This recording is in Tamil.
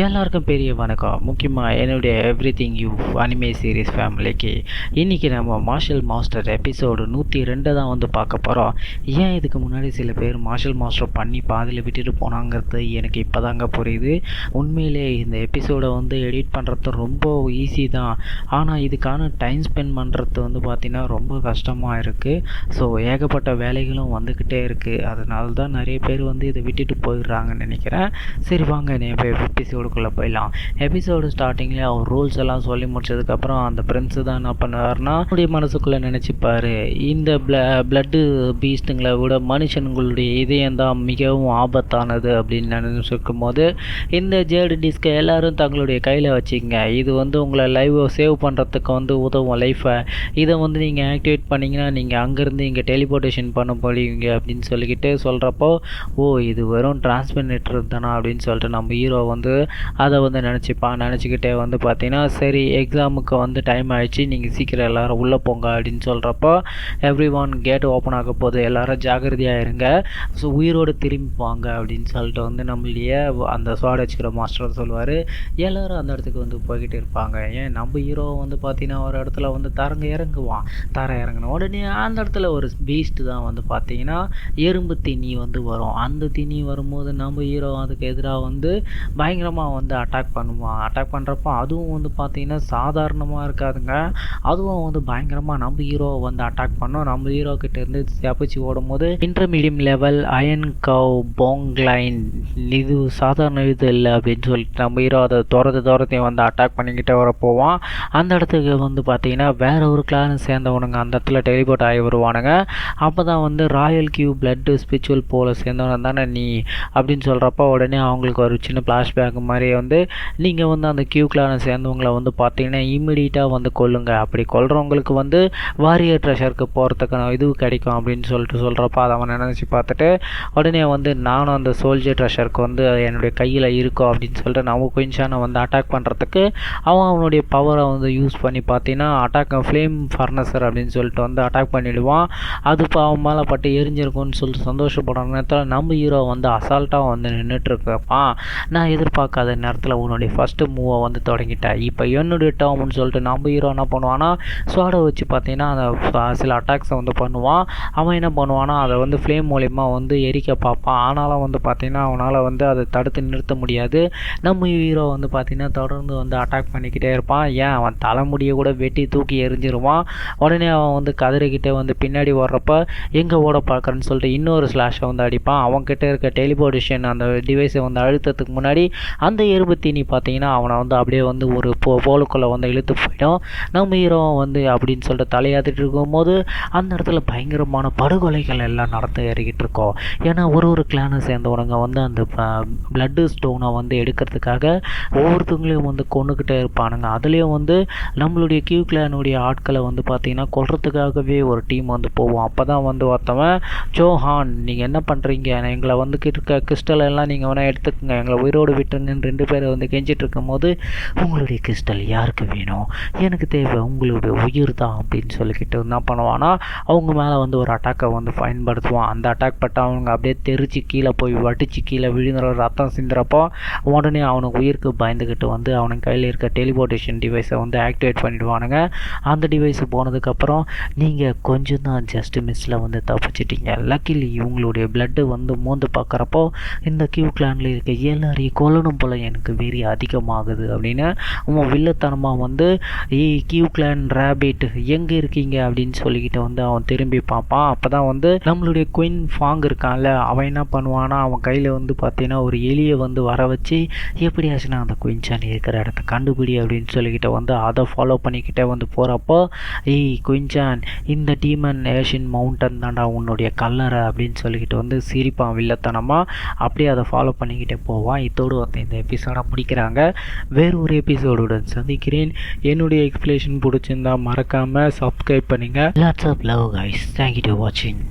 எல்லாருக்கும் பெரிய வணக்கம். முக்கியமாக என்னுடைய எவ்ரிதிங் யூ அனிமே சீரிஸ் ஃபேமிலிக்கு இன்றைக்கி நம்ம மார்ஷல் மாஸ்டர் எபிசோடு 102 தான் வந்து பார்க்க போகிறோம். ஏன் இதுக்கு முன்னாடி சில பேர் மார்ஷல் மாஸ்டர் பண்ணி பாதியில் விட்டுட்டு போனாங்கிறது எனக்கு இப்போ தாங்க புரியுது. உண்மையிலே இந்த எபிசோடை வந்து எடிட் பண்ணுறது ரொம்ப ஈஸி தான். ஆனால் இதுக்கான டைம் ஸ்பெண்ட் பண்ணுறது வந்து பார்த்திங்கன்னா ரொம்ப கஷ்டமாக இருக்குது. ஸோ ஏகப்பட்ட வேலைகளும் வந்துக்கிட்டே இருக்குது. அதனால தான் நிறைய பேர் வந்து இதை விட்டுட்டு போயிடுறாங்கன்னு நினைக்கிறேன். சரி வாங்க எபிசோடுக்குள்ளே போயிடலாம். எபிசோடு ஸ்டார்டிங்கில் அவர் ரூல்ஸ் எல்லாம் சொல்லி முடிச்சதுக்கப்புறம் அந்த பிரின்ஸு தான் என்ன பண்ணுவார்னா அவருடைய மனசுக்குள்ளே நினச்சிப்பார், இந்த பிளட்டு பீஸ்ட்டுங்களை விட மனுஷனுங்களுடைய இதயம் தான் மிகவும் ஆபத்தானது அப்படின்னு நினச்சிருக்கும் போது, இந்த ஜேடு டிஸ்கை எல்லோரும் தங்களுடைய கையில் வச்சுக்கங்க. இது வந்து உங்களை லைவை சேவ் பண்ணுறதுக்கு வந்து உதவும் லைஃபை. இதை வந்து நீங்கள் ஆக்டிவேட் பண்ணிங்கன்னா நீங்கள் அங்கேருந்து இங்கே டெலிபோர்டேஷன் பண்ண போடுவீங்க அப்படின்னு சொல்லிக்கிட்டு சொல்கிறப்போ, ஓ இது வெறும் டிரான்ஸ்மினேட்டர் தானா அப்படின்னு சொல்லிட்டு நம்ம ஹீரோ வந்து அதை வந்து நினச்சிக்கிட்டே வந்து பார்த்தீங்கன்னா, சரி எக்ஸாமுக்கு வந்து டைம் ஆகிடுச்சு, நீங்கள் சீக்கிரம் எல்லோரும் உள்ளே போங்க அப்படின்னு சொல்கிறப்போ, எவ்ரி ஒன் கேட் ஓப்பன் ஆக போகுது, எல்லோரும் ஜாகிரதையாக இருங்க, ஸோ உயிரோடு திரும்பி வாங்க அப்படின்னு சொல்லிட்டு வந்து நம்மளுடைய அந்த ஸ்வாட் வச்சுக்கிற மாஸ்டர் சொல்லுவார். எல்லோரும் அந்த இடத்துக்கு வந்து போய்கிட்டு இருப்பாங்க. ஏன் நம்ம ஹீரோ வந்து பார்த்தீங்கன்னா ஒரு இடத்துல வந்து தர இறங்கின உடனே அந்த இடத்துல ஒரு பீஸ்ட்டு தான் வந்து பார்த்தீங்கன்னா எறும்பு தீனி வந்து வரும். அந்த தீனி வரும்போது நம்ம ஹீரோ அதுக்கு எதிராக வந்து பயங்கரமாக வந்து அட்டாக் பண்ணுறப்போ அதுவும் வந்து பார்த்திங்கன்னா சாதாரணமாக இருக்காதுங்க. அதுவும் வந்து பயங்கரமாக நம்ம ஹீரோவை வந்து அட்டாக் பண்ணோம். நம்ம ஹீரோ கிட்டேருந்து தப்பிச்சு ஓடும்போது இன்டர்மீடியம் லெவல் அயன் கவ் போங்லைன், இது சாதாரண இது இல்லை அப்படின்னு சொல்லிட்டு நம்ம ஹீரோ அதை துரத்தையும் வந்து அட்டாக் பண்ணிக்கிட்டே வர போவான். அந்த இடத்துக்கு வந்து பார்த்திங்கன்னா வேற ஒரு கிளானை சேர்ந்தவனுங்க அந்த இடத்துல டெலிபோர்ட் ஆகி வருவானுங்க. அப்போ தான் வந்து ராயல் கியூ பிளட்டு ஸ்பிரிச்சுவல் போல சேர்ந்தவன் தானே நீ அப்படின்னு சொல்கிறப்போ, உடனே அவங்களுக்கு ஒரு சின்ன ஃப்ளாஷ்பேக் மாதிரி வந்து நீங்கள் வந்து அந்த கியூ கிளானை சேர்ந்தவங்களை வந்து பார்த்தீங்கன்னா இம்மிடியட்டாக வந்து கொல்லுங்க, அப்படி கொல்றவங்களுக்கு வந்து வாரியர் ட்ரெஷருக்கு போகிறதுக்கான இது கிடைக்கும் அப்படின்னு சொல்லிட்டு சொல்கிறப்ப அதை அவன் நினச்சி பார்த்துட்டு உடனே வந்து நானும் அந்த சோல்ஜர் ட்ரெஷருக்கு வந்து என்னுடைய கையில் இருக்கும் அப்படின்னு சொல்லிட்டு நம்ம குயின்ஷானை வந்து அட்டாக் பண்ணுறதுக்கு அவனுடைய பவரை வந்து யூஸ் பண்ணி பார்த்தீங்கன்னா அட்டாக் ஃப்ளேம் ஃபர்னஸர் அப்படின்னு சொல்லிட்டு வந்து அட்டாக் பண்ணிவிடுவான். அது இப்போ அவன் மேலே பட்டு எரிஞ்சிருக்கும்னு சொல்லிட்டு சந்தோஷப்படுற நேரத்தில் நம்ம ஹீரோ வந்து அசால்ட்டாக வந்து நின்றுட்டுருப்பான். நான் எதிர்பார்க்காத நேரத்தில் உன்னுடைய ஃபஸ்ட்டு மூவை வந்து தொடங்கிட்டேன், இப்போ என்னுடைய டேர்ம்னு சொல்லிட்டு நம்ம ஹீரோ என்ன பண்ணுவான்னா ஸ்வாடை வச்சு பார்த்தீங்கன்னா அந்த சில அட்டாக்ஸை வந்து பண்ணுவான். அவன் என்ன பண்ணுவான்னா அதை வந்து ஃப்ளேம் மூலிமா வந்து எரிக்க பார்ப்பான். ஆனாலும் வந்து பார்த்திங்கன்னா அவனால் வந்து அதை தடுத்து நிறுத்த முடியாது. நம்ம ஹீரோ வந்து பார்த்திங்கன்னா தொடர்ந்து வந்து அட்டாக் பண்ணிக்கிட்டே இருப்பான். ஏன் அவன் தலைமுடியை கூட வெட்டி தூக்கி எரிஞ்சிருவான். உடனே அவன் வந்து கதறிக்கிட்டே வந்து பின்னாடி வர்றப்ப எங்கே ஓட பார்க்குறேன்னு சொல்லிட்டு இன்னொரு ஸ்லாஷை வந்து அடிப்பான். அவன்கிட்ட இருக்க டெலிபோர்டேஷன் அந்த டிவைஸை வந்து அழுத்தத்துக்கு முன்னாடி அந்த எறும்பு தீனி பார்த்தீங்கன்னா அவனை வந்து அப்படியே வந்து ஒரு போலுக்குள்ளே வந்து இழுத்து போயிடும். நம்ம ஹீரோ வந்து அப்படின்னு சொல்லிட்டு தலையாத்திட்டு இருக்கும்போது அந்த இடத்துல பயங்கரமான படுகொலைகள் எல்லாம் நடத்த ஏறிக்கிட்டு இருக்கோம். ஏன்னா ஒரு கிளானை சேர்ந்தவனுங்க வந்து அந்த பிளட்டு ஸ்டோனை வந்து எடுக்கிறதுக்காக ஒவ்வொருத்தவங்களையும் வந்து கொண்டுக்கிட்டே இருப்பானுங்க. அதுலேயும் வந்து நம்மளுடைய கியூ கிளானுடைய ஆட்களை வந்து பார்த்திங்கன்னா கொல்றதுக்காகவே ஒரு டீம் வந்து போவோம். அப்போ தான் வந்து ஒருத்தவன், ஜோஹான் நீங்கள் என்ன பண்ணுறீங்க, எங்களை வந்து இருக்க கிறிஸ்டல் எல்லாம் நீங்கள் வேணால் எடுத்துக்கோங்க, எங்களை உயிரோடு விட்டுருங்கன்னு 2 பேரை வந்து கெஞ்சிட்டு இருக்கும் போது, உங்களுடைய கிறிஸ்டல் யாருக்கு வேணும், எனக்கு தேவை உங்களுடைய உயிர் தான் அப்படின்னு சொல்லிக்கிட்டு என்ன பண்ணுவான்னா அவங்க மேலே வந்து ஒரு அட்டாக்கை வந்து பயன்படுத்துவான். அந்த அட்டாக் பட்டு அவங்க அப்படியே தெரிச்சு கீழே போய் வடிச்சு கீழே விழுந்துற ரத்தம் சிந்துறப்போ உடனே அவனுக்கு உயிருக்கு பயந்துக்கிட்டு வந்து அவனுக்கு கையில் இருக்க டெலிபோர்டேஷன் டிவைஸை வந்து ஆக்டிவேட் பண்ணிவிடுவானுங்க. அந்த டிவைஸ் போனதுக்கப்புறம் நீங்கள் கொஞ்சம் தான் ஜஸ்ட் மிஸ்ஸில் வந்து தப்பிச்சிட்டிங்க. லக்கிலி இவங்களுடைய பிளட்டு வந்து மோந்து பார்க்குறப்போ இந்த கியூ கிளானில் இருக்க எல்லாரையும் கொல்லணும் போல் எனக்கு வெறி அதிகமாகுது அப்படின்னு அவன் வில்லத்தனமாக வந்து கியூ கிளான் ரேபிட் எங்கே இருக்கீங்க அப்படின்னு சொல்லிக்கிட்டு வந்து அவன் திரும்பி பார்ப்பான். அப்போ தான் வந்து நம்மளுடைய குயின் ஃபாங் இருக்கான்ல, அவன் என்ன பண்ணுவான்னா அவன் கையில் வந்து பார்த்தீங்கன்னா ஒரு எலியை வந்து வர வச்சு எப்படியாச்சுன்னா அந்த குயின்சான் இருக்கிற இடத்த கண்டுபிடி அப்படின்னு சொல்லிக்கிட்டு வந்து அதை ஃபாலோ பண்ணிக்கிட்டே வந்து போகிறப்போ, குயின்சான் இந்த டீமன் ஏஷியன் மவுண்டன் தாண்டா உன்னுடைய கல்லறை அப்படின்னு சொல்லிக்கிட்டு வந்து சிரிப்பான் வில்லத்தனமாக. அப்படியே அதை ஃபாலோ பண்ணிக்கிட்டே போவான். இதோடு வந்து இந்த எபிசோடை முடிக்கிறாங்க. வேறு ஒரு எபிசோடுடன் சந்திக்கிறேன். என்னுடைய எக்ஸ்பிளேஷன் பிடிச்சிருந்தா மறக்காமல் சப்ஸ்கிரைப் பண்ணுங்கள். Lots of love guys. Thank you for வாட்சிங்.